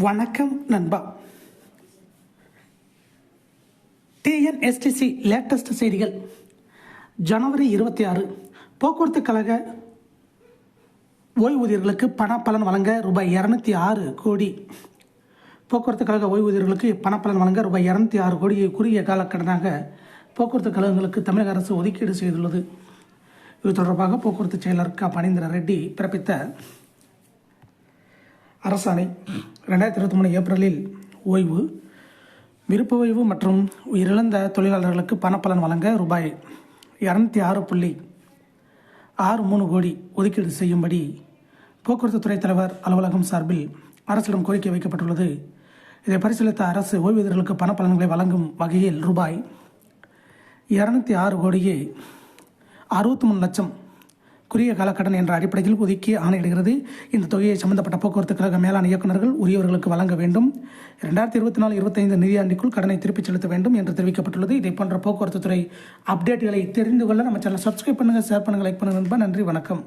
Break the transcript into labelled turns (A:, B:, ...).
A: வணக்கம் நண்பா. TNSTC latest செய்திகள். ஜனவரி 26 போக்குவரத்து கழக ஓய்வூதியர்களுக்கு பணப்பலன் வழங்க ரூபாய் 206 கோடி. போக்குவரத்து கழக ஓய்வூதியர்களுக்கு பணப்பலன் வழங்க ரூபாய் 206 கோடியை குறுகிய காலக்கடனாக போக்குவரத்து கழகங்களுக்கு தமிழக அரசு ஒதுக்கீடு செய்துள்ளது. இது தொடர்பாக போக்குவரத்து செயலர் க. பனீந்திர ரெட்டி பிறப்பித்த அரசாணை 2023 ஏப்ரலில் ஓய்வு, விருப்ப ஓய்வு மற்றும் உயிரிழந்த தொழிலாளர்களுக்கு பணப்பலன் வழங்க ரூபாய் 206.63 கோடி ஒதுக்கீடு செய்யும்படி போக்குவரத்து துறை தலைவர் அலுவலகம் சார்பில் அரசிடம் கோரிக்கை வைக்கப்பட்டுள்ளது. இதை பரிசீலித்த அரசு ஓய்வூதியர்களுக்கு பணப்பலன்களை வழங்கும் வகையில் ரூபாய் 206 கோடியே 63 லட்சம் குறுகிய காலக்கடன் என்ற அடிப்படையில் ஒதுக்கி ஆணையிடுகிறது. இந்த தொகையை சம்பந்தப்பட்ட போக்குவரத்து கழக மேலாண் இயக்குநர்கள் உரியவர்களுக்கு வழங்க வேண்டும். 2024-25 நிதியாண்டிற்குள் கடனை திருப்பிச் செலுத்த வேண்டும் என்று தெரிவிக்கப்பட்டுள்ளது. இதை போன்ற போக்குவரத்து துறை அப்டேட்டுகளை தெரிந்து கொள்ள நம்ம சேனலை சப்ஸ்கிரைப் பண்ணுங்கள், ஷேர் பண்ணுங்கள், லைக் பண்ணுங்கள். நன்றி, வணக்கம்.